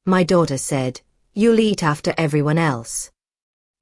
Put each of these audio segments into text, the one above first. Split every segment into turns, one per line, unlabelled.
my daughter said. You'll eat after everyone else.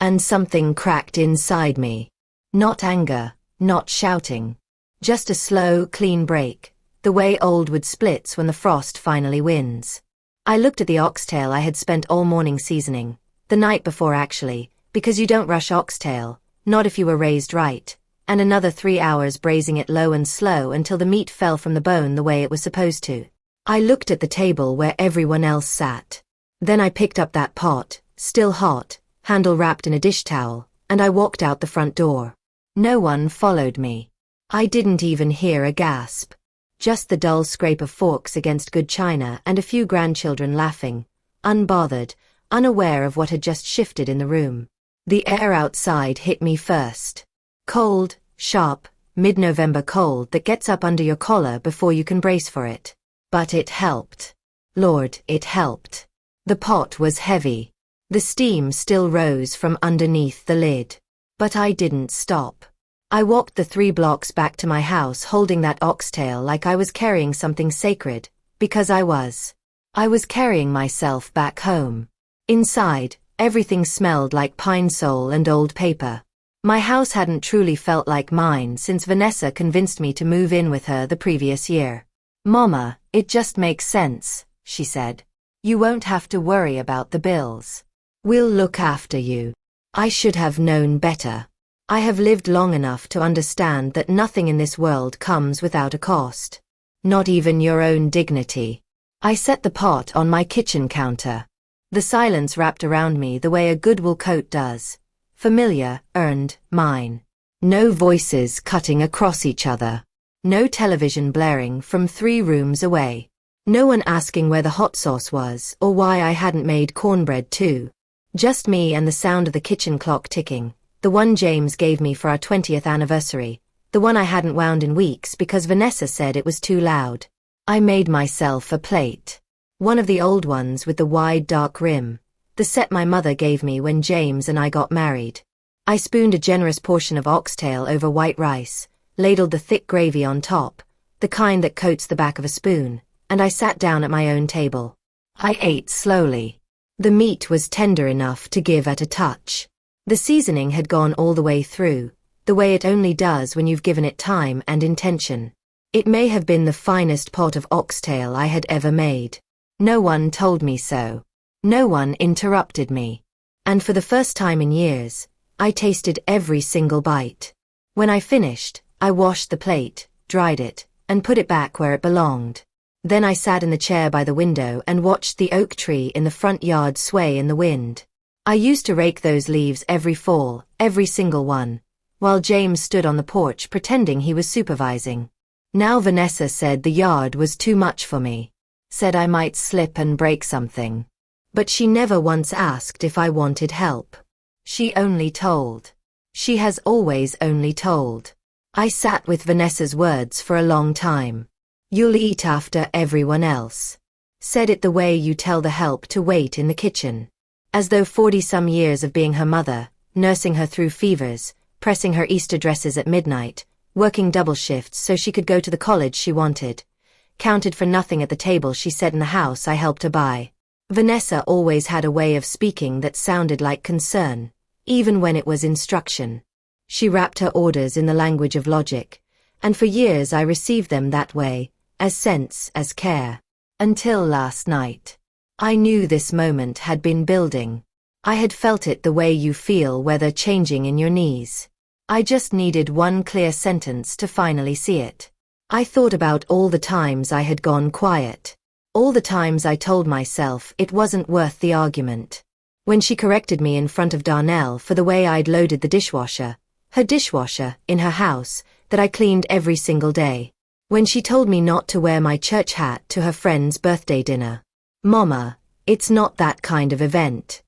And something cracked inside me. Not anger, not shouting. Just a slow, clean break, the way old wood splits when the frost finally wins. I looked at the oxtail I had spent all morning seasoning, the night before actually, because you don't rush oxtail, not if you were raised right, and another 3 hours braising it low and slow until the meat fell from the bone the way it was supposed to. I looked at the table where everyone else sat. Then I picked up that pot, still hot, handle wrapped in a dish towel, and I walked out the front door. No one followed me. I didn't even hear a gasp. Just the dull scrape of forks against good china and a few grandchildren laughing, unbothered, unaware of what had just shifted in the room. The air outside hit me first. Cold, sharp, mid-November cold that gets up under your collar before you can brace for it. But it helped. Lord, it helped. The pot was heavy. The steam still rose from underneath the lid. But I didn't stop. I walked the 3 blocks back to my house holding that oxtail like I was carrying something sacred, because I was. I was carrying myself back home. Inside, everything smelled like pine sol and old paper. My house hadn't truly felt like mine since Vanessa convinced me to move in with her the previous year. "Mama, it just makes sense," she said. "You won't have to worry about the bills. We'll look after you." I should have known better. I have lived long enough to understand that nothing in this world comes without a cost. Not even your own dignity. I set the pot on my kitchen counter. The silence wrapped around me the way a good wool coat does. Familiar, earned, mine. No voices cutting across each other. No television blaring from 3 rooms away. No one asking where the hot sauce was or why I hadn't made cornbread too. Just me and the sound of the kitchen clock ticking. The one James gave me for our 20th anniversary, the one I hadn't wound in weeks because Vanessa said it was too loud. I made myself a plate. One of the old ones with the wide dark rim, the set my mother gave me when James and I got married. I spooned a generous portion of oxtail over white rice, ladled the thick gravy on top, the kind that coats the back of a spoon, and I sat down at my own table. I ate slowly. The meat was tender enough to give at a touch. The seasoning had gone all the way through, the way it only does when you've given it time and intention. It may have been the finest pot of oxtail I had ever made. No one told me so. No one interrupted me. And for the first time in years, I tasted every single bite. When I finished, I washed the plate, dried it, and put it back where it belonged. Then I sat in the chair by the window and watched the oak tree in the front yard sway in the wind. I used to rake those leaves every fall, every single one, while James stood on the porch pretending he was supervising. Now Vanessa said the yard was too much for me, said I might slip and break something. But she never once asked if I wanted help. She only told. She has always only told. I sat with Vanessa's words for a long time. "You'll eat after everyone else." Said it the way you tell the help to wait in the kitchen. As though 40-some years of being her mother, nursing her through fevers, pressing her Easter dresses at midnight, working double shifts so she could go to the college she wanted, counted for nothing at the table she set in the house I helped her buy. Vanessa always had a way of speaking that sounded like concern, even when it was instruction. She wrapped her orders in the language of logic, and for years I received them that way, as sense, as care. Until last night. I knew this moment had been building. I had felt it the way you feel weather changing in your knees. I just needed one clear sentence to finally see it. I thought about all the times I had gone quiet. All the times I told myself it wasn't worth the argument. When she corrected me in front of Darnell for the way I'd loaded the dishwasher, her dishwasher, in her house, that I cleaned every single day. When she told me not to wear my church hat to her friend's birthday dinner. "Mama, it's not that kind of event."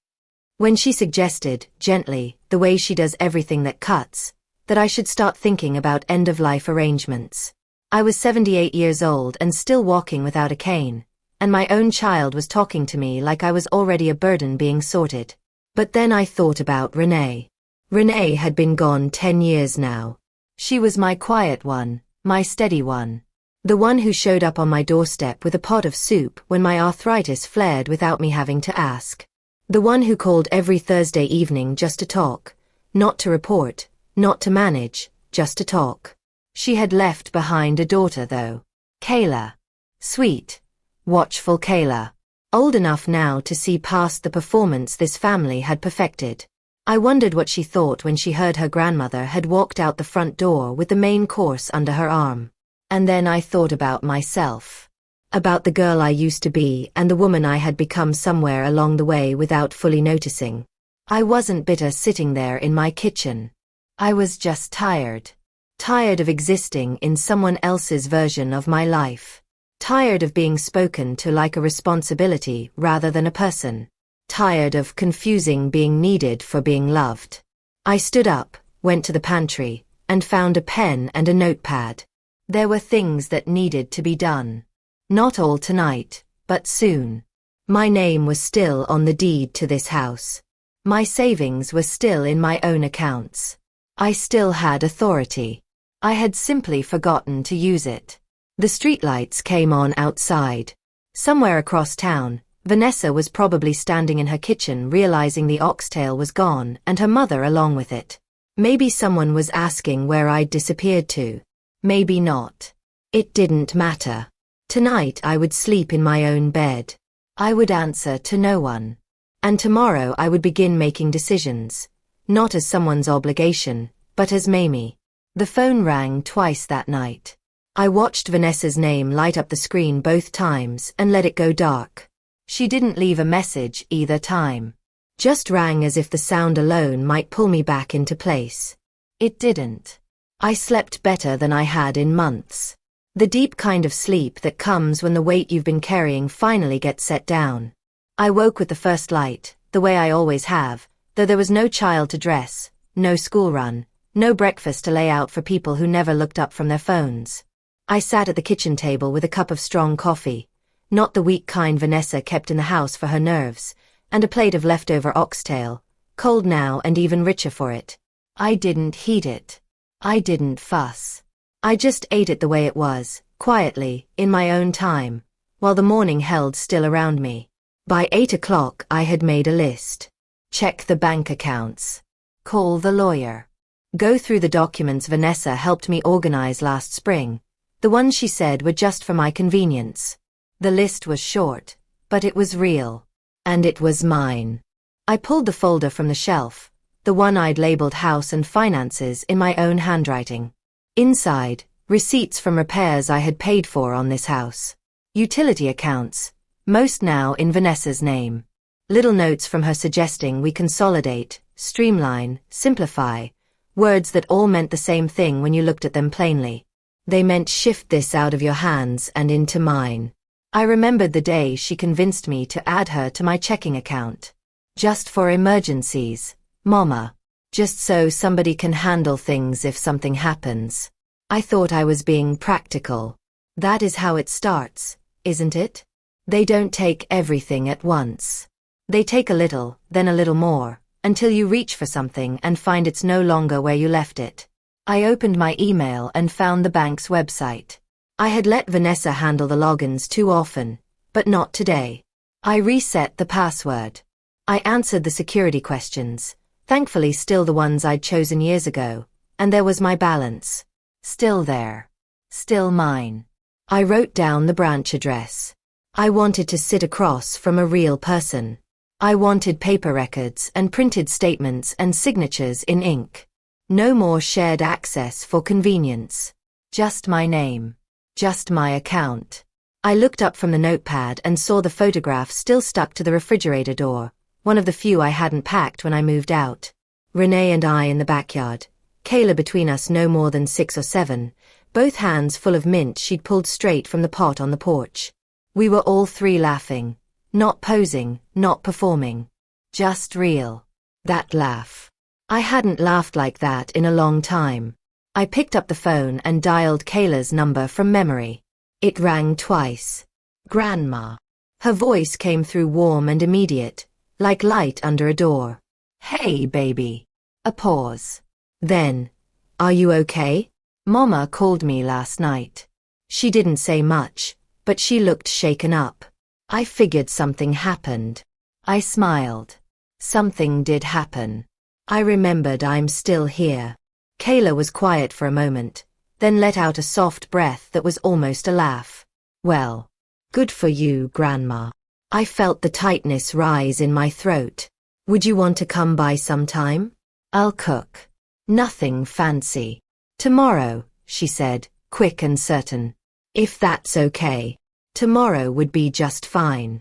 When she suggested, gently, the way she does everything that cuts, that I should start thinking about end-of-life arrangements. I was 78 years old and still walking without a cane, and my own child was talking to me like I was already a burden being sorted. But then I thought about Renee. Renee had been gone 10 years now. She was my quiet one, my steady one. The one who showed up on my doorstep with a pot of soup when my arthritis flared without me having to ask. The one who called every Thursday evening just to talk, not to report, not to manage, just to talk. She had left behind a daughter though. Kayla. Sweet, watchful Kayla. Old enough now to see past the performance this family had perfected. I wondered what she thought when she heard her grandmother had walked out the front door with the main course under her arm. And then I thought about myself. About the girl I used to be and the woman I had become somewhere along the way without fully noticing. I wasn't bitter sitting there in my kitchen. I was just tired. Tired of existing in someone else's version of my life. Tired of being spoken to like a responsibility rather than a person. Tired of confusing being needed for being loved. I stood up, went to the pantry, and found a pen and a notepad. There were things that needed to be done. Not all tonight, but soon. My name was still on the deed to this house. My savings were still in my own accounts. I still had authority. I had simply forgotten to use it. The streetlights came on outside. Somewhere across town, Vanessa was probably standing in her kitchen realizing the oxtail was gone and her mother along with it. Maybe someone was asking where I'd disappeared to. Maybe not. It didn't matter. Tonight I would sleep in my own bed. I would answer to no one. And tomorrow I would begin making decisions. Not as someone's obligation, but as Mamie. The phone rang twice that night. I watched Vanessa's name light up the screen both times and let it go dark. She didn't leave a message either time. Just rang as if the sound alone might pull me back into place. It didn't. I slept better than I had in months. The deep kind of sleep that comes when the weight you've been carrying finally gets set down. I woke with the first light, the way I always have, though there was no child to dress, no school run, no breakfast to lay out for people who never looked up from their phones. I sat at the kitchen table with a cup of strong coffee, not the weak kind Vanessa kept in the house for her nerves, and a plate of leftover oxtail, cold now and even richer for it. I didn't heat it. I didn't fuss. I just ate it the way it was, quietly, in my own time, while the morning held still around me. By 8 o'clock I had made a list. Check the bank accounts. Call the lawyer. Go through the documents Vanessa helped me organize last spring. The ones she said were just for my convenience. The list was short, but it was real. And it was mine. I pulled the folder from the shelf, the one I'd labeled House and Finances in my own handwriting. Inside, receipts from repairs I had paid for on this house. Utility accounts, most now in Vanessa's name. Little notes from her suggesting we consolidate, streamline, simplify, words that all meant the same thing when you looked at them plainly. They meant shift this out of your hands and into mine. I remembered the day she convinced me to add her to my checking account. Just for emergencies, Mama. Just so somebody can handle things if something happens. I thought I was being practical. That is how it starts, isn't it? They don't take everything at once. They take a little, then a little more, until you reach for something and find it's no longer where you left it. I opened my email and found the bank's website. I had let Vanessa handle the logins too often, but not today. I reset the password. I answered the security questions, thankfully still the ones I'd chosen years ago, and there was my balance. Still there. Still mine. I wrote down the branch address. I wanted to sit across from a real person. I wanted paper records and printed statements and signatures in ink. No more shared access for convenience. Just my name. Just my account. I looked up from the notepad and saw the photograph still stuck to the refrigerator door, one of the few I hadn't packed when I moved out. Renee and I in the backyard, Kayla between us no more than 6 or 7, both hands full of mint she'd pulled straight from the pot on the porch. We were all three laughing, not posing, not performing. Just real. That laugh. I hadn't laughed like that in a long time. I picked up the phone and dialed Kayla's number from memory. It rang twice. Grandma. Her voice came through warm and immediate, like light under a door. Hey, baby. A pause. Then, are you okay? Mama called me last night. She didn't say much, but she looked shaken up. I figured something happened. I smiled. Something did happen. I remembered I'm still here. Kayla was quiet for a moment, then let out a soft breath that was almost a laugh. Well, good for you, Grandma. I felt the tightness rise in my throat. Would you want to come by sometime? I'll cook. Nothing fancy. Tomorrow, she said, quick and certain. If that's okay. Tomorrow would be just fine.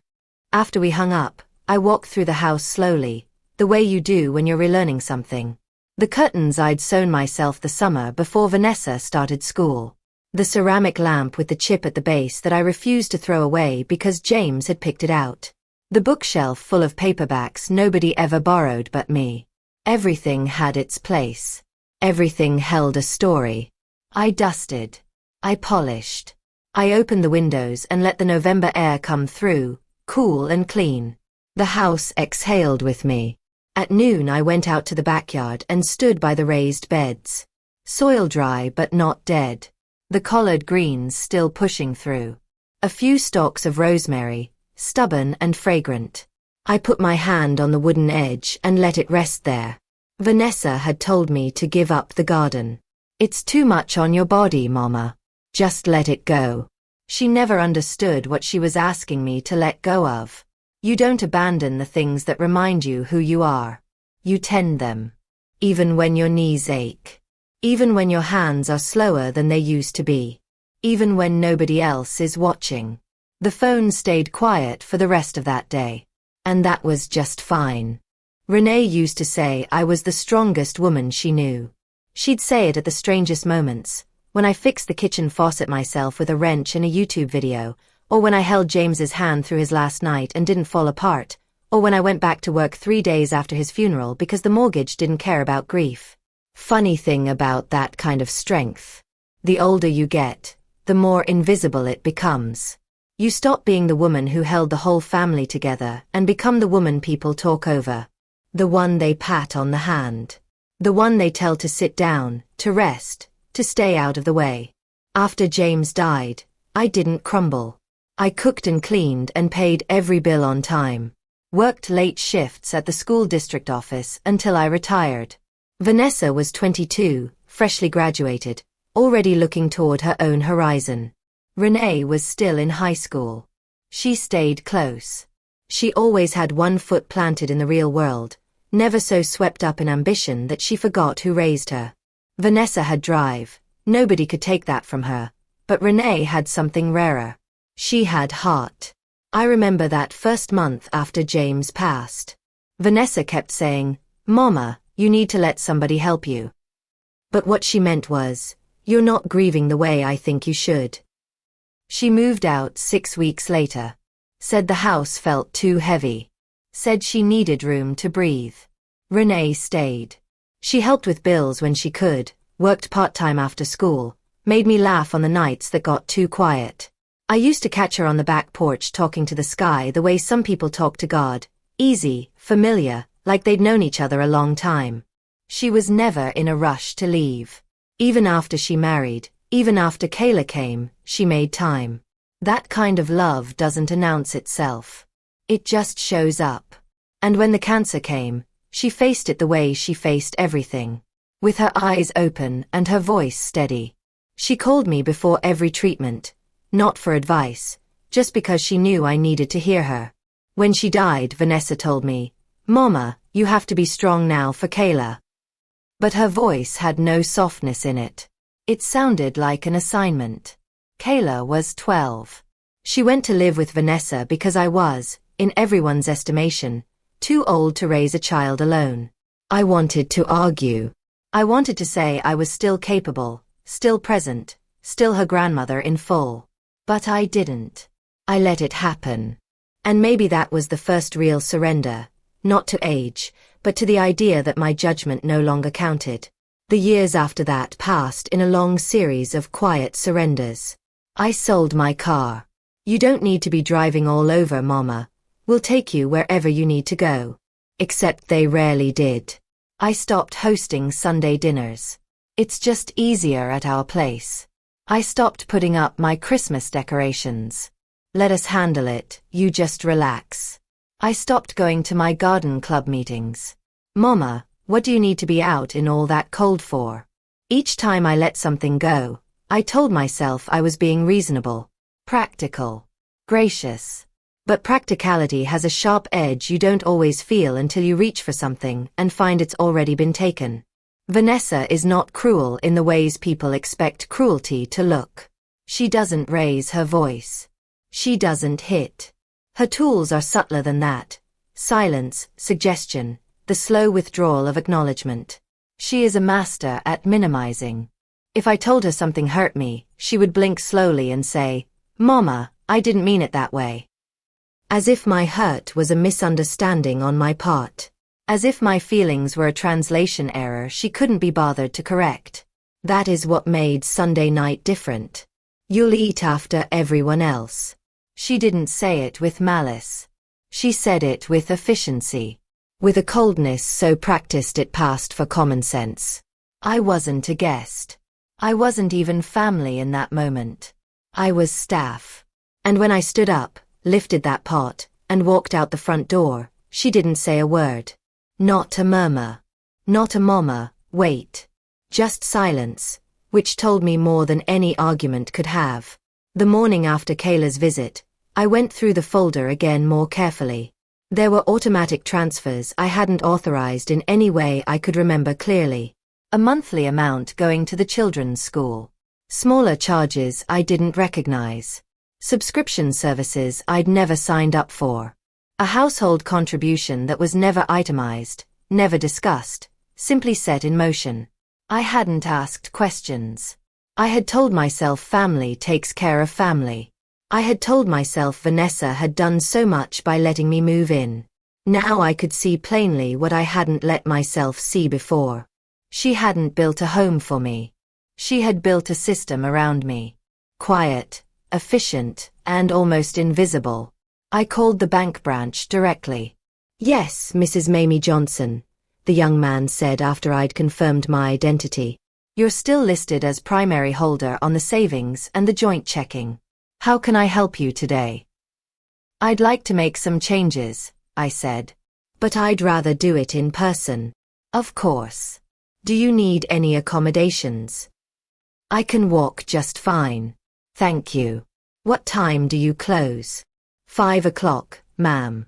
After we hung up, I walked through the house slowly, the way you do when you're relearning something. The curtains I'd sewn myself the summer before Vanessa started school. The ceramic lamp with the chip at the base that I refused to throw away because James had picked it out. The bookshelf full of paperbacks nobody ever borrowed but me. Everything had its place. Everything held a story. I dusted. I polished. I opened the windows and let the November air come through, cool and clean. The house exhaled with me. At noon I went out to the backyard and stood by the raised beds. Soil dry but not dead. The collard greens still pushing through. A few stalks of rosemary, stubborn and fragrant. I put my hand on the wooden edge and let it rest there. Vanessa had told me to give up the garden. It's too much on your body, Mama. Just let it go. She never understood what she was asking me to let go of. You don't abandon the things that remind you who you are. You tend them. Even when your knees ache. Even when your hands are slower than they used to be. Even when nobody else is watching. The phone stayed quiet for the rest of that day. And that was just fine. Renee used to say I was the strongest woman she knew. She'd say it at the strangest moments. When I fixed the kitchen faucet myself with a wrench in a YouTube video, or when I held James's hand through his last night and didn't fall apart, or when I went back to work 3 days after his funeral because the mortgage didn't care about grief. Funny thing about that kind of strength. The older you get, the more invisible it becomes. You stop being the woman who held the whole family together and become the woman people talk over. The one they pat on the hand. The one they tell to sit down, to rest, to stay out of the way. After James died, I didn't crumble. I cooked and cleaned and paid every bill on time. Worked late shifts at the school district office until I retired. Vanessa was 22, freshly graduated, already looking toward her own horizon. Renee was still in high school. She stayed close. She always had one foot planted in the real world, never so swept up in ambition that she forgot who raised her. Vanessa had drive. Nobody could take that from her. But Renee had something rarer. She had heart. I remember that first month after James passed. Vanessa kept saying, "Mama, you need to let somebody help you." But what she meant was, "You're not grieving the way I think you should." She moved out 6 weeks later. Said the house felt too heavy. Said she needed room to breathe. Renee stayed. She helped with bills when she could, worked part-time after school, made me laugh on the nights that got too quiet. I used to catch her on the back porch talking to the sky the way some people talk to God, easy, familiar, like they'd known each other a long time. She was never in a rush to leave. Even after she married, even after Kayla came, she made time. That kind of love doesn't announce itself. It just shows up. And when the cancer came, she faced it the way she faced everything. With her eyes open and her voice steady. She called me before every treatment, not for advice, just because she knew I needed to hear her. When she died, Vanessa told me, "Mama, you have to be strong now for Kayla." But her voice had no softness in it. It sounded like an assignment. Kayla was 12. She went to live with Vanessa because I was, in everyone's estimation, too old to raise a child alone. I wanted to argue. I wanted to say I was still capable, still present, still her grandmother in full. But I didn't. I let it happen. And maybe that was the first real surrender, not to age, but to the idea that my judgment no longer counted. The years after that passed in a long series of quiet surrenders. I sold my car. "You don't need to be driving all over, Mama. We'll take you wherever you need to go." Except they rarely did. I stopped hosting Sunday dinners. It's just easier at our place. I stopped putting up my Christmas decorations. Let us handle it, you just relax. I stopped going to my garden club meetings. Mama, what do you need to be out in all that cold for? Each time I let something go, I told myself I was being reasonable, practical, gracious. But practicality has a sharp edge you don't always feel until you reach for something and find it's already been taken. Vanessa is not cruel in the ways people expect cruelty to look. She doesn't raise her voice. She doesn't hit. Her tools are subtler than that. Silence, suggestion, the slow withdrawal of acknowledgement. She is a master at minimizing. If I told her something hurt me, she would blink slowly and say, "Mama, I didn't mean it that way." As if my hurt was a misunderstanding on my part. As if my feelings were a translation error she couldn't be bothered to correct. That is what made Sunday night different. You'll eat after everyone else. She didn't say it with malice. She said it with efficiency. With a coldness so practiced it passed for common sense. I wasn't a guest. I wasn't even family in that moment. I was staff. And when I stood up, lifted that pot, and walked out the front door, she didn't say a word. Not a murmur. Not a mama, wait. Just silence, which told me more than any argument could have. The morning after Kayla's visit, I went through the folder again more carefully. There were automatic transfers I hadn't authorized in any way I could remember clearly. A monthly amount going to the children's school. Smaller charges I didn't recognize. Subscription services I'd never signed up for. A household contribution that was never itemized, never discussed, simply set in motion. I hadn't asked questions. I had told myself family takes care of family. I had told myself Vanessa had done so much by letting me move in. Now I could see plainly what I hadn't let myself see before. She hadn't built a home for me. She had built a system around me. Quiet, efficient, and almost invisible. I called the bank branch directly. "Yes, Mrs. Mamie Johnson," the young man said after I'd confirmed my identity. "You're still listed as primary holder on the savings and the joint checking. How can I help you today?" "I'd like to make some changes," I said. "But I'd rather do it in person." "Of course. Do you need any accommodations?" "I can walk just fine. Thank you. What time do you close?" 5 o'clock, ma'am."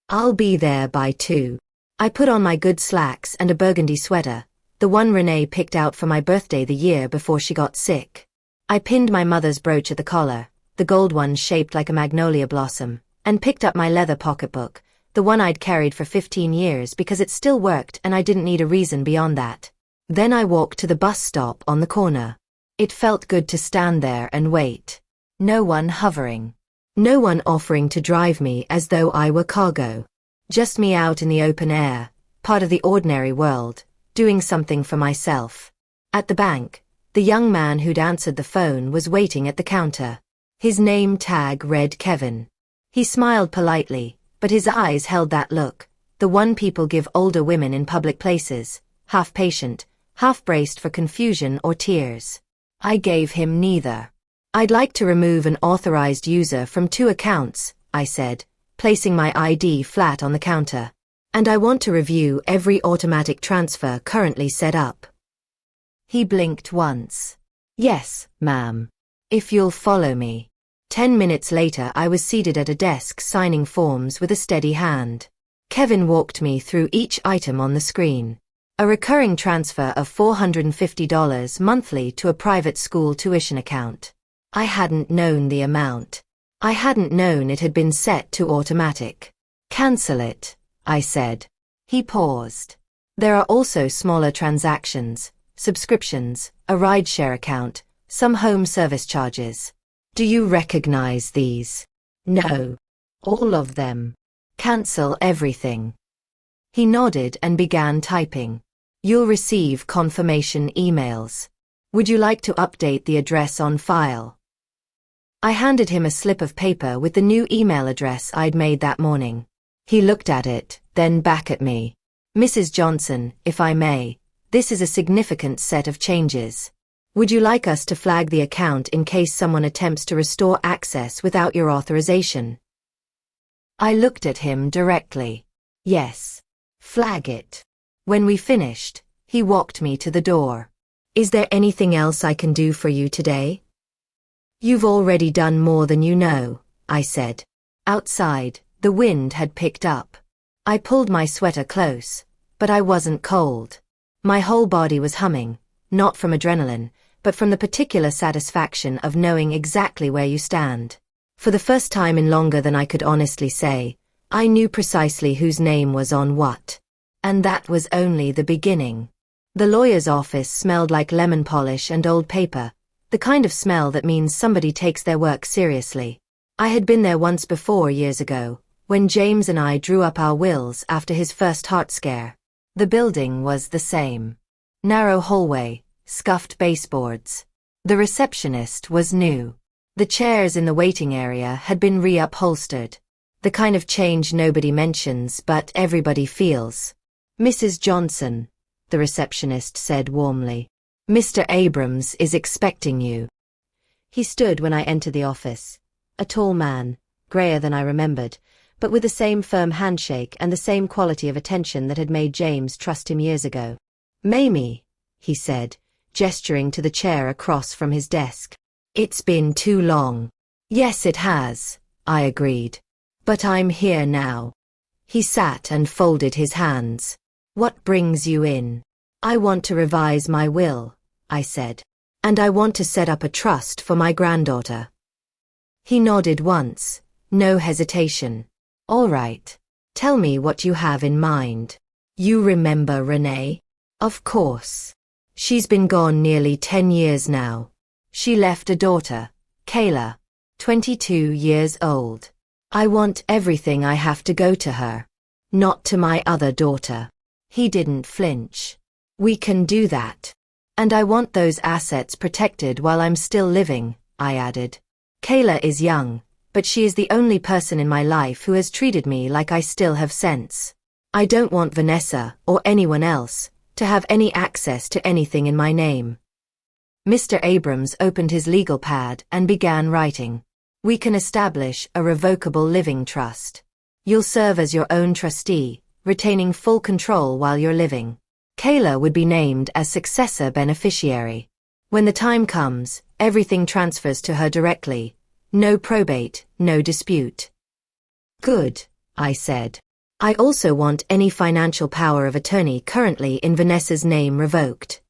"I'll be there by 2. I put on my good slacks and a burgundy sweater, the one Renee picked out for my birthday the year before she got sick. I pinned my mother's brooch at the collar, the gold one shaped like a magnolia blossom, and picked up my leather pocketbook, the one I'd carried for 15 years because it still worked and I didn't need a reason beyond that. Then I walked to the bus stop on the corner. It felt good to stand there and wait. No one hovering. No one offering to drive me as though I were cargo. Just me out in the open air, part of the ordinary world, doing something for myself. At the bank, the young man who'd answered the phone was waiting at the counter. His name tag read Kevin. He smiled politely, but his eyes held that look, the one people give older women in public places, half patient, half braced for confusion or tears. I gave him neither. "I'd like to remove an authorized user from 2 accounts," I said, placing my ID flat on the counter. "And I want to review every automatic transfer currently set up." He blinked once. "Yes, ma'am. If you'll follow me." 10 minutes later I was seated at a desk signing forms with a steady hand. Kevin walked me through each item on the screen. A recurring transfer of $450 monthly to a private school tuition account. I hadn't known the amount. I hadn't known it had been set to automatic. "Cancel it," I said. He paused. "There are also smaller transactions, subscriptions, a rideshare account, some home service charges. Do you recognize these?" "No." "All of them." "Cancel everything." He nodded and began typing. "You'll receive confirmation emails. Would you like to update the address on file?" I handed him a slip of paper with the new email address I'd made that morning. He looked at it, then back at me. "Mrs. Johnson, if I may, this is a significant set of changes. Would you like us to flag the account in case someone attempts to restore access without your authorization? I looked at him directly. Yes. Flag it. When we finished, he walked me to the door. Is there anything else I can do for you today? You've already done more than you know, I said. Outside, the wind had picked up. I pulled my sweater close, but I wasn't cold. My whole body was humming, not from adrenaline, but from the particular satisfaction of knowing exactly where you stand. For the first time in longer than I could honestly say, I knew precisely whose name was on what. And that was only the beginning. The lawyer's office smelled like lemon polish and old paper, the kind of smell that means somebody takes their work seriously. I had been there once before years ago, when James and I drew up our wills after his first heart scare. The building was the same. Narrow hallway, scuffed baseboards. The receptionist was new. The chairs in the waiting area had been reupholstered. The kind of change nobody mentions but everybody feels. Mrs. Johnson, the receptionist said warmly. Mr. Abrams is expecting you. He stood when I entered the office. A tall man, grayer than I remembered, but with the same firm handshake and the same quality of attention that had made James trust him years ago. Mamie, he said, gesturing to the chair across from his desk. It's been too long. Yes, it has, I agreed. But I'm here now. He sat and folded his hands. What brings you in? I want to revise my will, I said. And I want to set up a trust for my granddaughter. He nodded once, no hesitation. All right. Tell me what you have in mind. You remember Renee? Of course. She's been gone nearly 10 years now. She left a daughter, Kayla, 22 years old. I want everything I have to go to her. Not to my other daughter. He didn't flinch. We can do that. And I want those assets protected while I'm still living, I added. Kayla is young, but she is the only person in my life who has treated me like I still have sense. I don't want Vanessa, or anyone else, to have any access to anything in my name. Mr. Abrams opened his legal pad and began writing. We can establish a revocable living trust. You'll serve as your own trustee, retaining full control while you're living. Kayla would be named as successor beneficiary. When the time comes, everything transfers to her directly. No probate, no dispute. Good, I said. I also want any financial power of attorney currently in Vanessa's name revoked.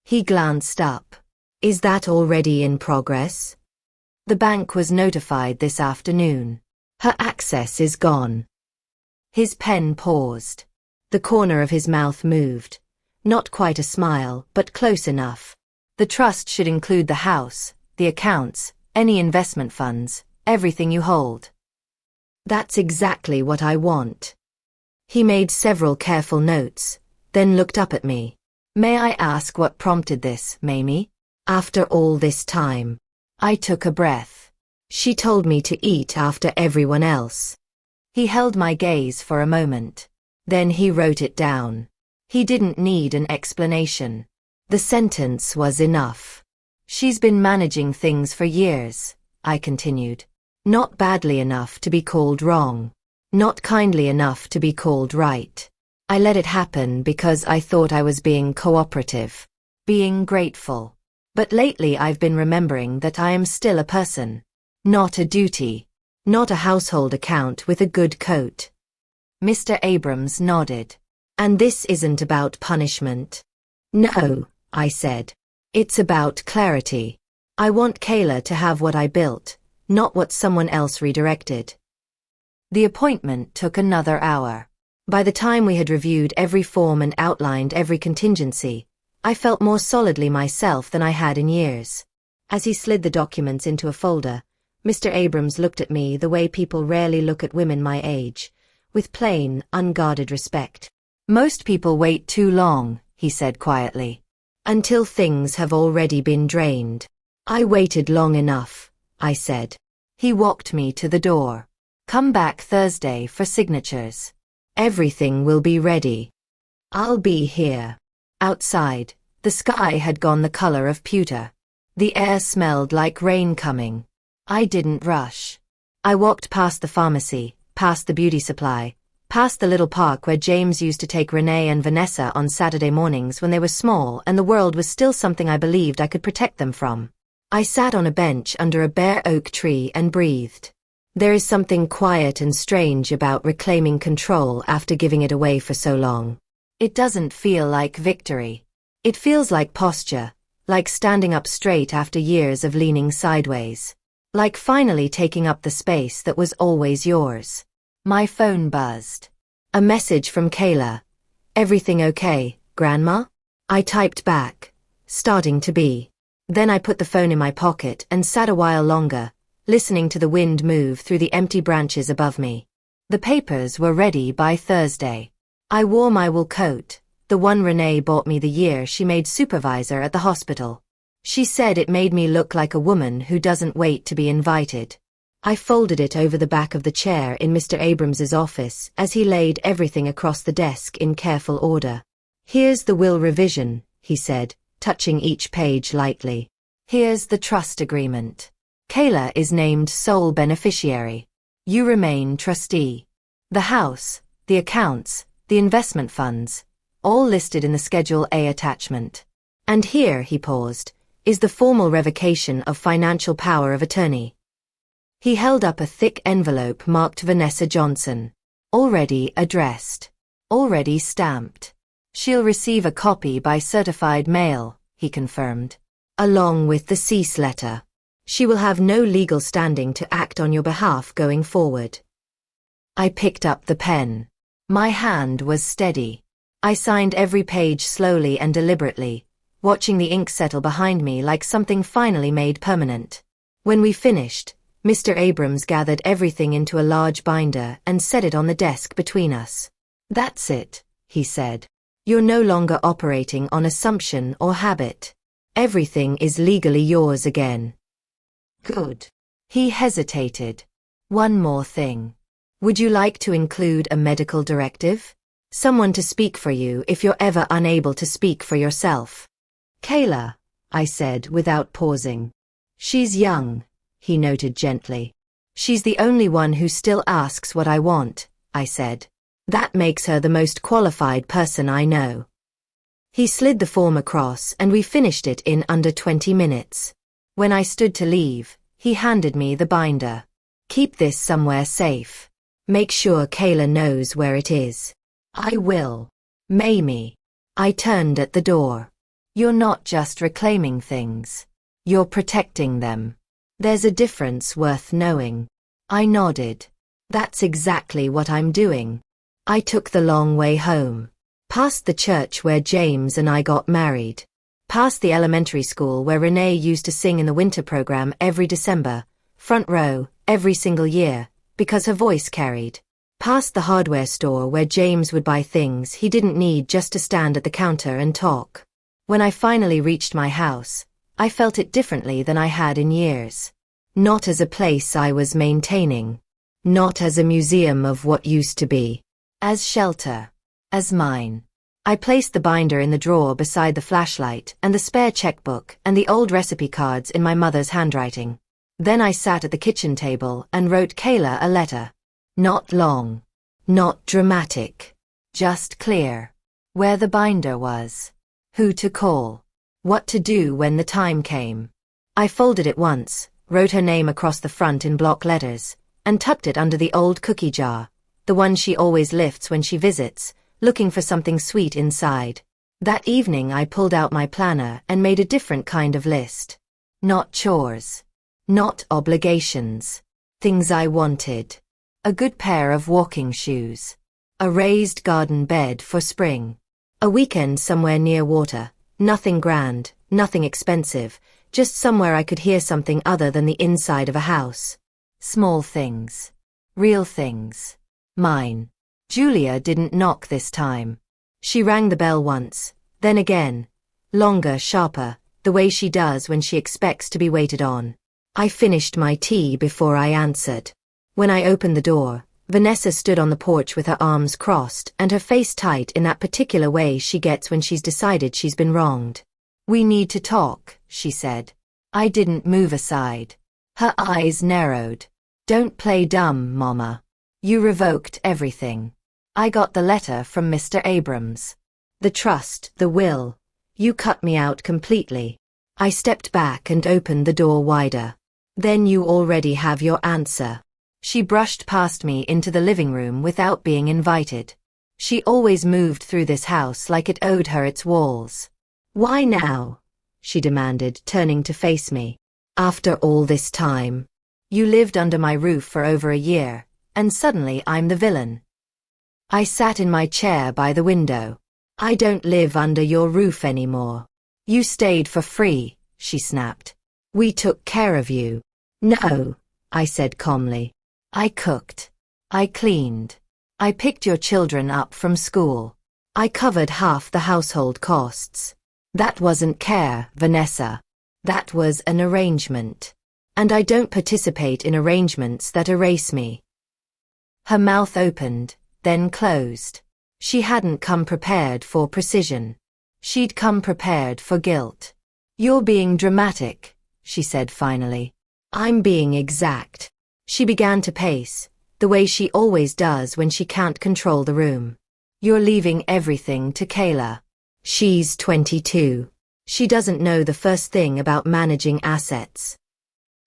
He glanced up. Is that already in progress? The bank was notified this afternoon. Her access is gone. His pen paused. The corner of his mouth moved. Not quite a smile, but close enough. The trust should include the house, the accounts, any investment funds, everything you hold. That's exactly what I want. He made several careful notes, then looked up at me. May I ask what prompted this, Mamie? After all this time. I took a breath. She told me to eat after everyone else. He held my gaze for a moment. Then he wrote it down. He didn't need an explanation. The sentence was enough. She's been managing things for years, I continued. Not badly enough to be called wrong. Not kindly enough to be called right. I let it happen because I thought I was being cooperative. Being grateful. But lately I've been remembering that I am still a person. Not a duty. Not a household account with a good coat. Mr. Abrams nodded. And this isn't about punishment. No, I said. It's about clarity. I want Kayla to have what I built, not what someone else redirected. The appointment took another hour. By the time we had reviewed every form and outlined every contingency, I felt more solidly myself than I had in years. As he slid the documents into a folder, Mr. Abrams looked at me the way people rarely look at women my age, with plain, unguarded respect. Most people wait too long, he said quietly, until things have already been drained. I waited long enough, I said. He walked me to the door. Come back Thursday for signatures. Everything will be ready. I'll be here. Outside, The sky had gone the color of pewter. The air smelled like rain coming. I didn't rush. I walked past the pharmacy, past the beauty supply, past the little park where James used to take Renee and Vanessa on Saturday mornings when they were small and the world was still something I believed I could protect them from. I sat on a bench under a bare oak tree and breathed. There is something quiet and strange about reclaiming control after giving it away for so long. It doesn't feel like victory. It feels like posture, like standing up straight after years of leaning sideways. Like finally taking up the space that was always yours. My phone buzzed. A message from Kayla. "Everything okay, Grandma?" I typed back. "Starting to be." Then I put the phone in my pocket and sat a while longer, listening to the wind move through the empty branches above me. The papers were ready by Thursday. I wore my wool coat, the one Renee bought me the year she made supervisor at the hospital. She said it made me look like a woman who doesn't wait to be invited. I folded it over the back of the chair in Mr. Abrams's office as he laid everything across the desk in careful order. "Here's the will revision," he said, touching each page lightly. "Here's the trust agreement. Kayla is named sole beneficiary. You remain trustee. The house, the accounts, the investment funds, all listed in the Schedule A attachment. And here," he paused, "is the formal revocation of financial power of attorney." He held up a thick envelope marked Vanessa Johnson. "Already addressed. Already stamped. She'll receive a copy by certified mail," he confirmed. "Along with the cease letter. She will have no legal standing to act on your behalf going forward." I picked up the pen. My hand was steady. I signed every page slowly and deliberately, watching the ink settle behind me like something finally made permanent. When we finished, Mr. Abrams gathered everything into a large binder and set it on the desk between us. "That's it," he said. "You're no longer operating on assumption or habit. Everything is legally yours again." "Good." He hesitated. "One more thing. Would you like to include a medical directive? Someone to speak for you if you're ever unable to speak for yourself." "Kayla," I said without pausing. "She's young," he noted gently. "She's the only one who still asks what I want," I said. "That makes her the most qualified person I know." He slid the form across and we finished it in under 20 minutes. When I stood to leave, he handed me the binder. "Keep this somewhere safe. Make sure Kayla knows where it is." "I will. Mamie." I turned at the door. "You're not just reclaiming things. You're protecting them. There's a difference worth knowing." I nodded. "That's exactly what I'm doing." I took the long way home. Past the church where James and I got married. Past the elementary school where Renee used to sing in the winter program every December, front row, every single year, because her voice carried. Past the hardware store where James would buy things he didn't need just to stand at the counter and talk. When I finally reached my house, I felt it differently than I had in years. Not as a place I was maintaining. Not as a museum of what used to be. As shelter. As mine. I placed the binder in the drawer beside the flashlight and the spare checkbook and the old recipe cards in my mother's handwriting. Then I sat at the kitchen table and wrote Kayla a letter. Not long. Not dramatic. Just clear. Where the binder was. Who to call. What to do when the time came. I folded it once, wrote her name across the front in block letters, and tucked it under the old cookie jar, the one she always lifts when she visits, looking for something sweet inside. That evening I pulled out my planner and made a different kind of list. Not chores. Not obligations. Things I wanted. A good pair of walking shoes. A raised garden bed for spring. A weekend somewhere near water. Nothing grand, nothing expensive, just somewhere I could hear something other than the inside of a house. Small things. Real things. Mine. Julia didn't knock this time. She rang the bell once, then again. Longer, sharper, the way she does when she expects to be waited on. I finished my tea before I answered. When I opened the door, Vanessa stood on the porch with her arms crossed and her face tight in that particular way she gets when she's decided she's been wronged. We need to talk, she said. I didn't move aside. Her eyes narrowed. Don't play dumb, Mama. You revoked everything. I got the letter from Mr. Abrams. The trust, the will. You cut me out completely. I stepped back and opened the door wider. Then you already have your answer. She brushed past me into the living room without being invited. She always moved through this house like it owed her its walls. Why now? She demanded, turning to face me. After all this time. You lived under my roof for over a year, and suddenly I'm the villain. I sat in my chair by the window. I don't live under your roof anymore. You stayed for free, she snapped. We took care of you. No, I said calmly. I cooked. I cleaned. I picked your children up from school. I covered half the household costs. That wasn't care, Vanessa. That was an arrangement. And I don't participate in arrangements that erase me. Her mouth opened, then closed. She hadn't come prepared for precision. She'd come prepared for guilt. You're being dramatic, she said finally. I'm being exact. She began to pace, the way she always does when she can't control the room. You're leaving everything to Kayla. She's 22. She doesn't know the first thing about managing assets.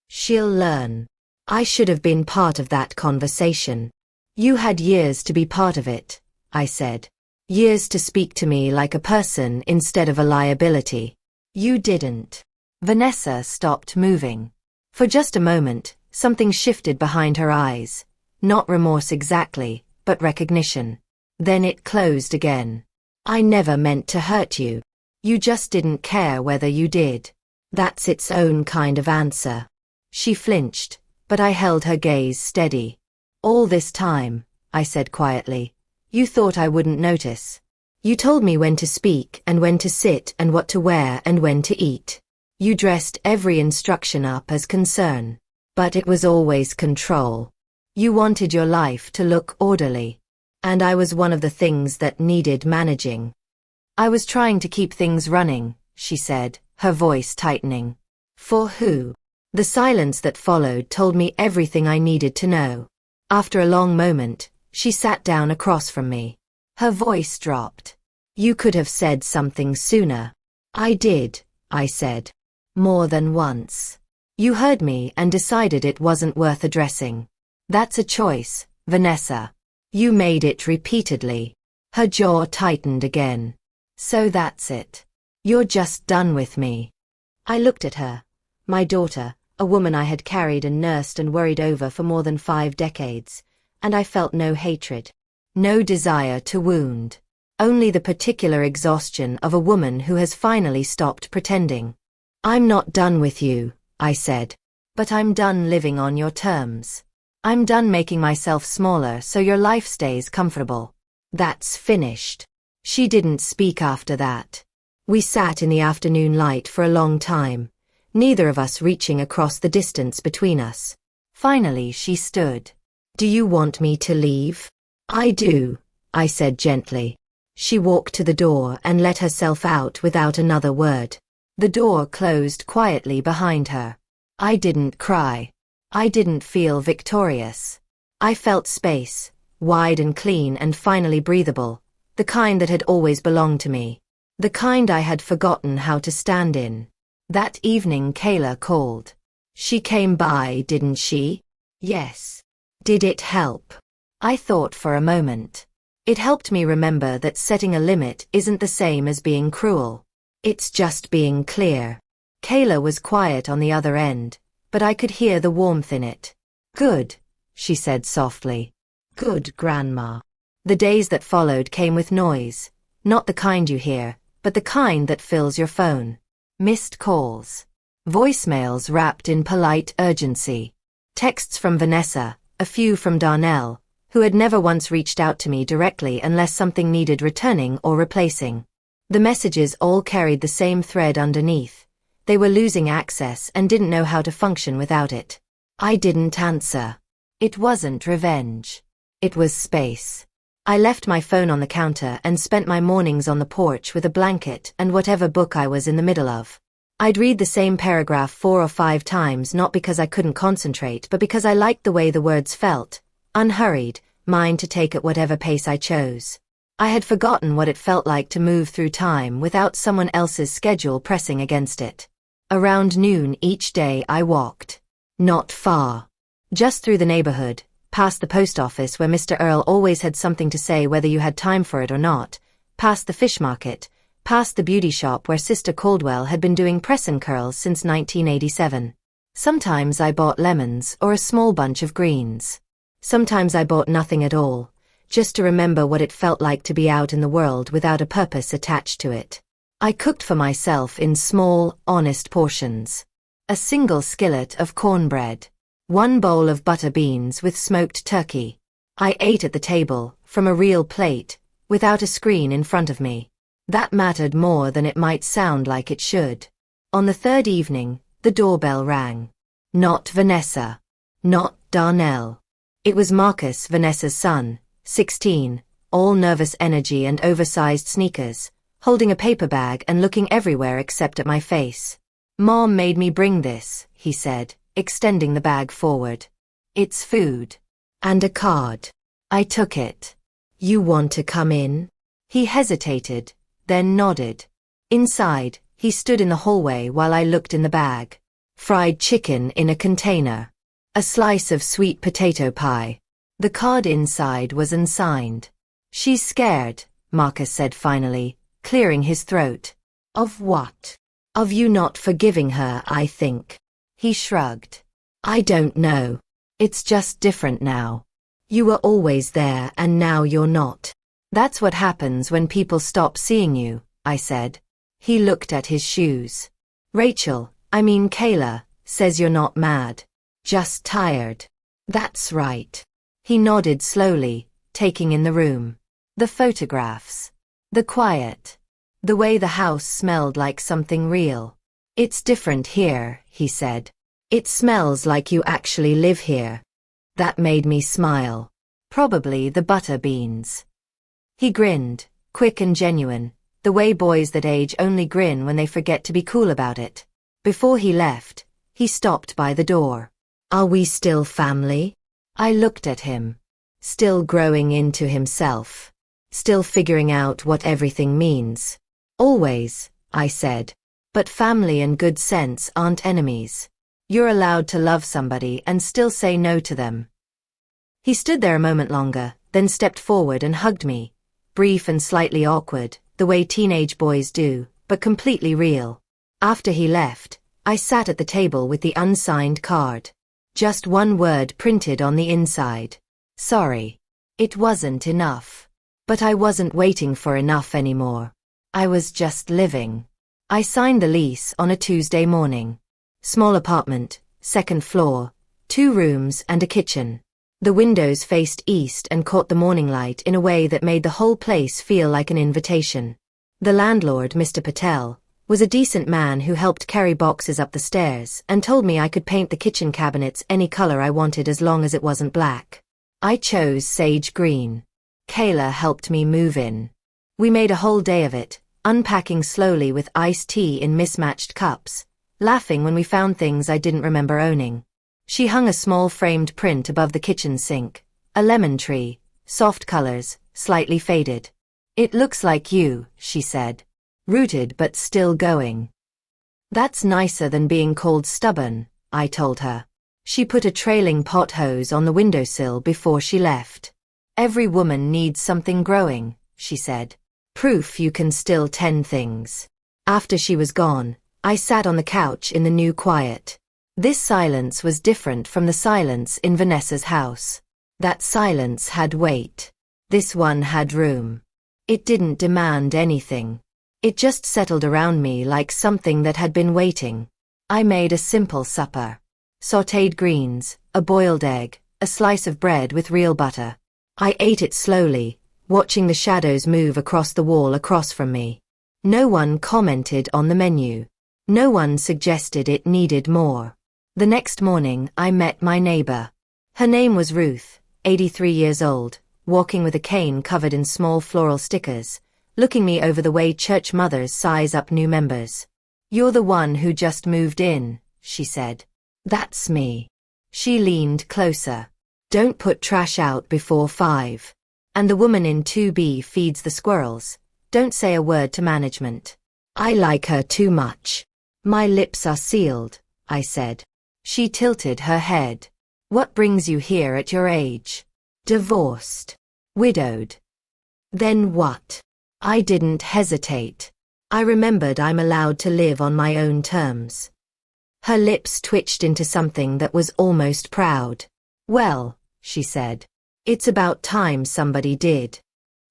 She'll learn. I should have been part of that conversation. You had years to be part of it, I said. Years to speak to me like a person instead of a liability. You didn't. Vanessa stopped moving. For just a moment, something shifted behind her eyes. Not remorse exactly, but recognition. Then it closed again. I never meant to hurt you. You just didn't care whether you did. That's its own kind of answer. She flinched, but I held her gaze steady. All this time, I said quietly, you thought I wouldn't notice. You told me when to speak and when to sit and what to wear and when to eat. You dressed every instruction up as concern. But it was always control. You wanted your life to look orderly. And I was one of the things that needed managing. I was trying to keep things running, she said, her voice tightening. For who? The silence that followed told me everything I needed to know. After a long moment, she sat down across from me. Her voice dropped. You could have said something sooner. I did, I said. More than once. You heard me and decided it wasn't worth addressing. That's a choice, Vanessa. You made it repeatedly. Her jaw tightened again. So that's it. You're just done with me. I looked at her. My daughter, a woman I had carried and nursed and worried over for more than 5 decades, and I felt no hatred. No desire to wound. Only the particular exhaustion of a woman who has finally stopped pretending. I'm not done with you, I said. But I'm done living on your terms. I'm done making myself smaller so your life stays comfortable. That's finished. She didn't speak after that. We sat in the afternoon light for a long time, neither of us reaching across the distance between us. Finally she stood. Do you want me to leave? I do, I said gently. She walked to the door and let herself out without another word. The door closed quietly behind her. I didn't cry. I didn't feel victorious. I felt space, wide and clean and finally breathable, the kind that had always belonged to me, the kind I had forgotten how to stand in. That evening Kayla called. She came by, didn't she? Yes. Did it help? I thought for a moment. It helped me remember that setting a limit isn't the same as being cruel. It's just being clear. Kayla was quiet on the other end, but I could hear the warmth in it. Good, she said softly. Good, Grandma. The days that followed came with noise, not the kind you hear, but the kind that fills your phone. Missed calls. Voicemails wrapped in polite urgency. Texts from Vanessa, a few from Darnell, who had never once reached out to me directly unless something needed returning or replacing. The messages all carried the same thread underneath. They were losing access and didn't know how to function without it. I didn't answer. It wasn't revenge. It was space. I left my phone on the counter and spent my mornings on the porch with a blanket and whatever book I was in the middle of. I'd read the same paragraph 4 or 5 times, not because I couldn't concentrate, but because I liked the way the words felt, unhurried, mine to take at whatever pace I chose. I had forgotten what it felt like to move through time without someone else's schedule pressing against it. Around noon each day I walked. Not far. Just through the neighborhood, past the post office where Mr. Earl always had something to say whether you had time for it or not, past the fish market, past the beauty shop where Sister Caldwell had been doing press and curls since 1987. Sometimes I bought lemons or a small bunch of greens. Sometimes I bought nothing at all, just to remember what it felt like to be out in the world without a purpose attached to it. I cooked for myself in small, honest portions. A single skillet of cornbread. 1 bowl of butter beans with smoked turkey. I ate at the table, from a real plate, without a screen in front of me. That mattered more than it might sound like it should. On the 3rd evening, the doorbell rang. Not Vanessa. Not Darnell. It was Marcus, Vanessa's son, 16, all nervous energy and oversized sneakers, holding a paper bag and looking everywhere except at my face. "Mom made me bring this," he said, extending the bag forward. "It's food. And a card." I took it. "You want to come in?" He hesitated, then nodded. Inside, he stood in the hallway while I looked in the bag. Fried chicken in a container. A slice of sweet potato pie. The card inside was unsigned. "She's scared," Marcus said finally, clearing his throat. "Of what?" "Of you not forgiving her, I think." He shrugged. "I don't know. It's just different now. You were always there and now you're not." "That's what happens when people stop seeing you," I said. He looked at his shoes. Kayla, says you're not mad. Just tired." "That's right." He nodded slowly, taking in the room. The photographs. The quiet. The way the house smelled like something real. "It's different here," he said. "It smells like you actually live here." That made me smile. Probably the butter beans. He grinned, quick and genuine, the way boys that age only grin when they forget to be cool about it. Before he left, he stopped by the door. "Are we still family?" I looked at him. Still growing into himself. Still figuring out what everything means. "Always," I said. "But family and good sense aren't enemies. You're allowed to love somebody and still say no to them." He stood there a moment longer, then stepped forward and hugged me. Brief and slightly awkward, the way teenage boys do, but completely real. After he left, I sat at the table with the unsigned card. Just 1 word printed on the inside. Sorry. It wasn't enough. But I wasn't waiting for enough anymore. I was just living. I signed the lease on a Tuesday morning. Small apartment, 2nd floor, 2 rooms and a kitchen. The windows faced east and caught the morning light in a way that made the whole place feel like an invitation. The landlord, Mr. Patel, was a decent man who helped carry boxes up the stairs and told me I could paint the kitchen cabinets any color I wanted as long as it wasn't black. I chose sage green. Kayla helped me move in. We made a whole day of it, unpacking slowly with iced tea in mismatched cups, laughing when we found things I didn't remember owning. She hung a small framed print above the kitchen sink, a lemon tree, soft colors, slightly faded. "It looks like you," she said. "Rooted but still going." "That's nicer than being called stubborn," I told her. She put a trailing pot hose on the windowsill before she left. "Every woman needs something growing," she said. "Proof you can still tend things." After she was gone, I sat on the couch in the new quiet. This silence was different from the silence in Vanessa's house. That silence had weight. This one had room. It didn't demand anything. It just settled around me like something that had been waiting. I made a simple supper. Sautéed greens, a boiled egg, a slice of bread with real butter. I ate it slowly, watching the shadows move across the wall across from me. No one commented on the menu. No one suggested it needed more. The next morning I met my neighbor. Her name was Ruth, 83 years old, walking with a cane covered in small floral stickers, looking me over the way church mothers size up new members. "You're the one who just moved in," she said. "That's me." She leaned closer. "Don't put trash out before 5. And the woman in 2B feeds the squirrels. Don't say a word to management." "I like her too much." "My lips are sealed," I said. She tilted her head. "What brings you here at your age?" "Divorced. Widowed." "Then what?" I didn't hesitate. I remembered I'm allowed to live on my own terms. Her lips twitched into something that was almost proud. "Well," she said, "it's about time somebody did."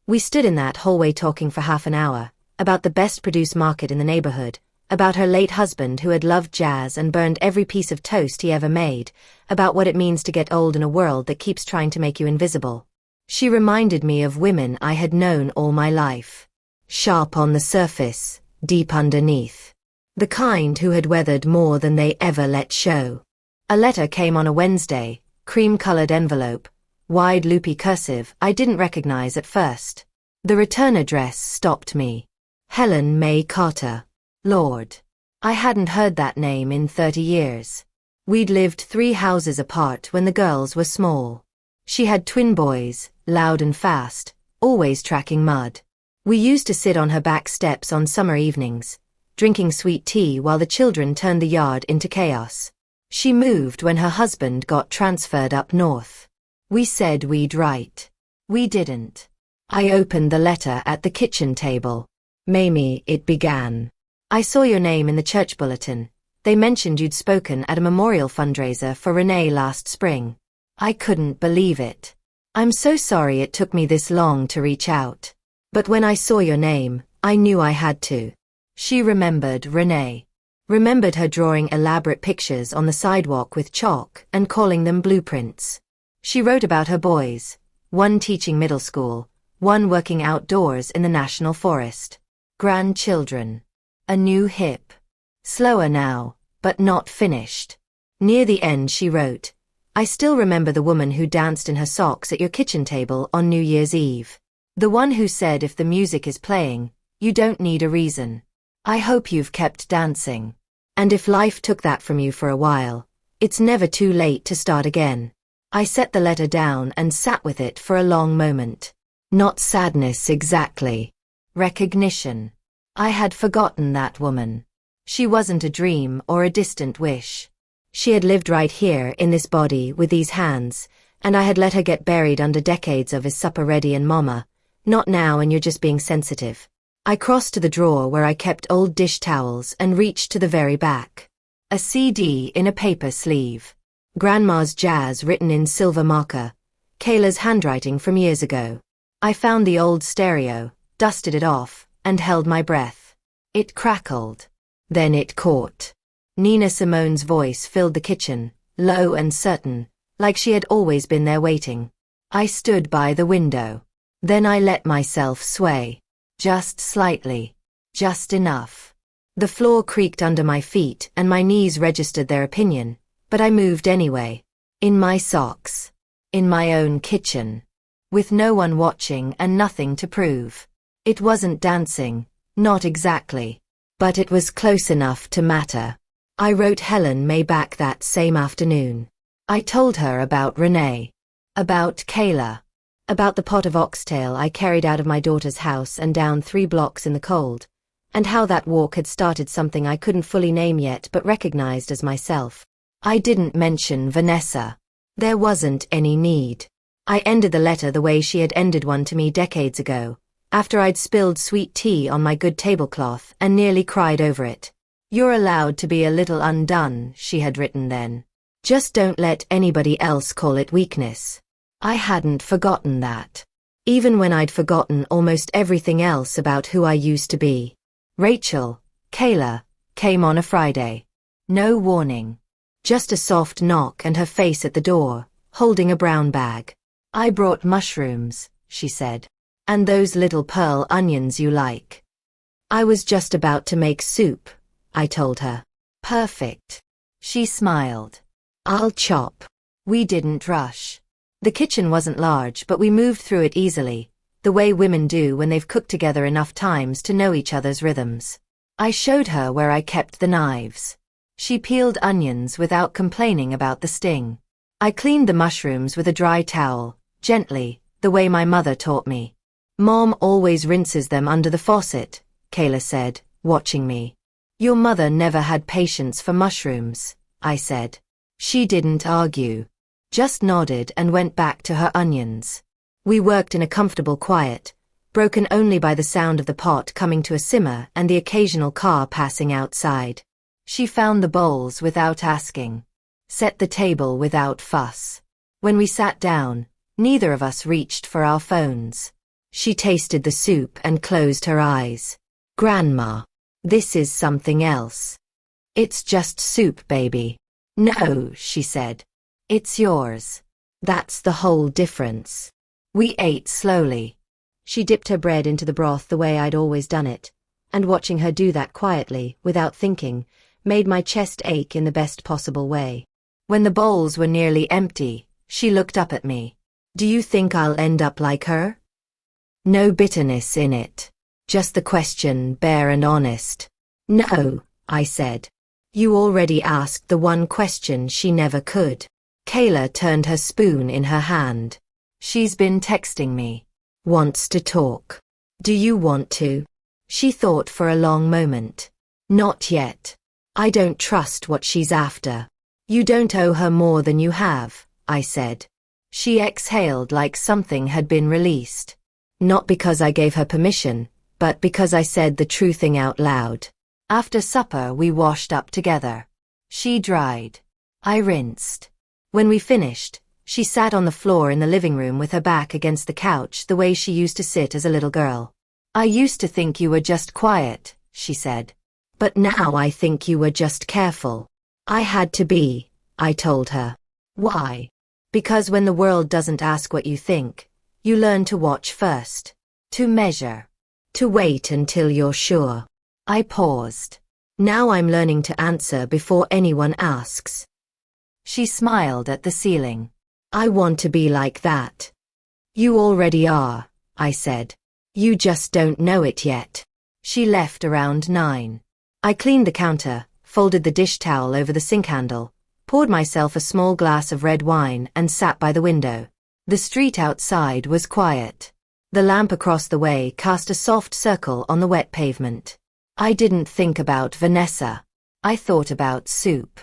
We stood in that hallway talking for half an hour, about the best produce market in the neighborhood, about her late husband who had loved jazz and burned every piece of toast he ever made, about what it means to get old in a world that keeps trying to make you invisible. She reminded me of women I had known all my life. Sharp on the surface, deep underneath. The kind who had weathered more than they ever let show. A letter came on a Wednesday, cream-colored envelope, wide loopy cursive I didn't recognize at first. The return address stopped me. Helen May Carter. Lord. I hadn't heard that name in 30 years. We'd lived 3 houses apart when the girls were small. She had twin boys, loud and fast, always tracking mud. We used to sit on her back steps on summer evenings, drinking sweet tea while the children turned the yard into chaos. She moved when her husband got transferred up north. We said we'd write. We didn't. I opened the letter at the kitchen table. "Mamie," it began. "I saw your name in the church bulletin. They mentioned you'd spoken at a memorial fundraiser for Renee last spring." I couldn't believe it. "I'm so sorry it took me this long to reach out. But when I saw your name, I knew I had to." She remembered Renee. Remembered her drawing elaborate pictures on the sidewalk with chalk and calling them blueprints. She wrote about her boys, one teaching middle school, one working outdoors in the national forest. Grandchildren. A new hip. Slower now, but not finished. Near the end she wrote, "I still remember the woman who danced in her socks at your kitchen table on New Year's Eve. The one who said if the music is playing, you don't need a reason. I hope you've kept dancing. And if life took that from you for a while, it's never too late to start again." I set the letter down and sat with it for a long moment. Not sadness exactly. Recognition. I had forgotten that woman. She wasn't a dream or a distant wish. She had lived right here in this body with these hands, and I had let her get buried under decades of "is supper ready" and "mama, not now and you're just being sensitive." I crossed to the drawer where I kept old dish towels and reached to the very back. A CD in a paper sleeve. Grandma's jazz written in silver marker. Kayla's handwriting from years ago. I found the old stereo, dusted it off, and held my breath. It crackled. Then it caught. Nina Simone's voice filled the kitchen, low and certain, like she had always been there waiting. I stood by the window. Then I let myself sway. Just slightly. Just enough. The floor creaked under my feet and my knees registered their opinion, but I moved anyway. In my socks. In my own kitchen. With no one watching and nothing to prove. It wasn't dancing, not exactly. But it was close enough to matter. I wrote Helen May back that same afternoon. I told her about Renee. About Kayla. About the pot of oxtail I carried out of my daughter's house and down 3 blocks in the cold, and how that walk had started something I couldn't fully name yet but recognized as myself. I didn't mention Vanessa. There wasn't any need. I ended the letter the way she had ended one to me decades ago, after I'd spilled sweet tea on my good tablecloth and nearly cried over it. "You're allowed to be a little undone," she had written then. "Just don't let anybody else call it weakness." I hadn't forgotten that. Even when I'd forgotten almost everything else about who I used to be. Rachel, Kayla, came on a Friday. No warning. Just a soft knock and her face at the door, holding a brown bag. "I brought mushrooms," she said. "And those little pearl onions you like." I was just about to make soup, I told her. "Perfect." She smiled. "I'll chop." We didn't rush. The kitchen wasn't large, but we moved through it easily, the way women do when they've cooked together enough times to know each other's rhythms. I showed her where I kept the knives. She peeled onions without complaining about the sting. I cleaned the mushrooms with a dry towel, gently, the way my mother taught me. Mom always rinses them under the faucet, Kayla said, watching me. Your mother never had patience for mushrooms, I said. She didn't argue. Just nodded and went back to her onions. We worked in a comfortable quiet, broken only by the sound of the pot coming to a simmer and the occasional car passing outside. She found the bowls without asking. Set the table without fuss. When we sat down, neither of us reached for our phones. She tasted the soup and closed her eyes. Grandma, this is something else. It's just soup, baby. No, she said. It's yours. That's the whole difference. We ate slowly. She dipped her bread into the broth the way I'd always done it, and watching her do that quietly, without thinking, made my chest ache in the best possible way. When the bowls were nearly empty, she looked up at me. Do you think I'll end up like her? No bitterness in it. Just the question, bare and honest. No, I said. You already asked the one question she never could. Kayla turned her spoon in her hand. She's been texting me. Wants to talk. Do you want to? She thought for a long moment. Not yet. I don't trust what she's after. You don't owe her more than you have, I said. She exhaled like something had been released. Not because I gave her permission, but because I said the true thing out loud. After supper we washed up together. She dried. I rinsed. When we finished, she sat on the floor in the living room with her back against the couch the way she used to sit as a little girl. I used to think you were just quiet, she said. But now I think you were just careful. I had to be, I told her. Why? Because when the world doesn't ask what you think, you learn to watch first, to measure, to wait until you're sure. I paused. Now I'm learning to answer before anyone asks. She smiled at the ceiling. I want to be like that. You already are, I said. You just don't know it yet. She left around 9. I cleaned the counter, folded the dish towel over the sink handle, poured myself a small glass of red wine and sat by the window. The street outside was quiet. The lamp across the way cast a soft circle on the wet pavement. I didn't think about Vanessa. I thought about soup.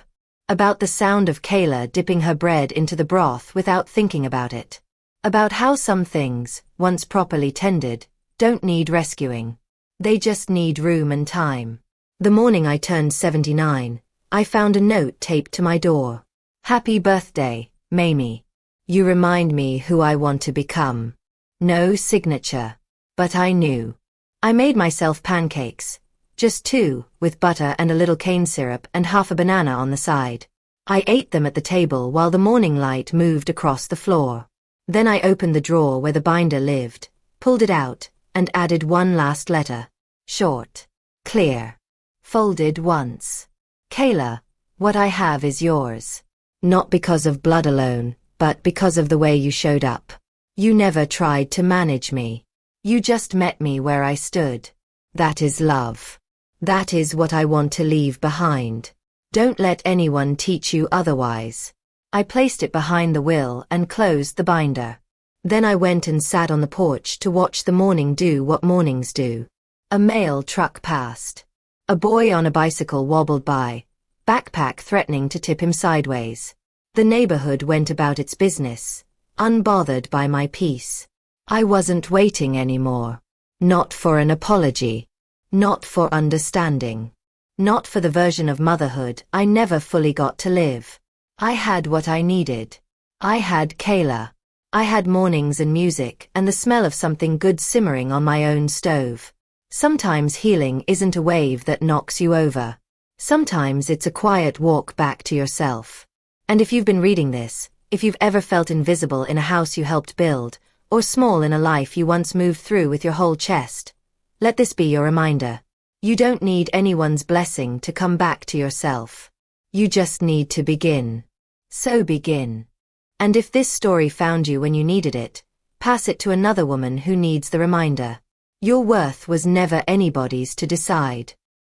About the sound of Kayla dipping her bread into the broth without thinking about it. About how some things, once properly tended, don't need rescuing. They just need room and time. The morning I turned 79, I found a note taped to my door. Happy birthday, Mamie. You remind me who I want to become. No signature. But I knew. I made myself pancakes. Just 2, with butter and a little cane syrup and half a banana on the side. I ate them at the table while the morning light moved across the floor. Then I opened the drawer where the binder lived, pulled it out, and added one last letter. Short. Clear. Folded once. Kayla, what I have is yours. Not because of blood alone, but because of the way you showed up. You never tried to manage me. You just met me where I stood. That is love. That is what I want to leave behind. Don't let anyone teach you otherwise. I placed it behind the will and closed the binder. Then I went and sat on the porch to watch the morning do what mornings do. A mail truck passed. A boy on a bicycle wobbled by, backpack threatening to tip him sideways. The neighborhood went about its business, unbothered by my peace. I wasn't waiting anymore. Not for an apology. Not for understanding. Not for the version of motherhood I never fully got to live. I had what I needed. I had Kayla. I had mornings and music and the smell of something good simmering on my own stove. Sometimes healing isn't a wave that knocks you over. Sometimes it's a quiet walk back to yourself. And if you've been reading this, if you've ever felt invisible in a house you helped build, or small in a life you once moved through with your whole chest, let this be your reminder. You don't need anyone's blessing to come back to yourself. You just need to begin. So begin. And if this story found you when you needed it, pass it to another woman who needs the reminder. Your worth was never anybody's to decide.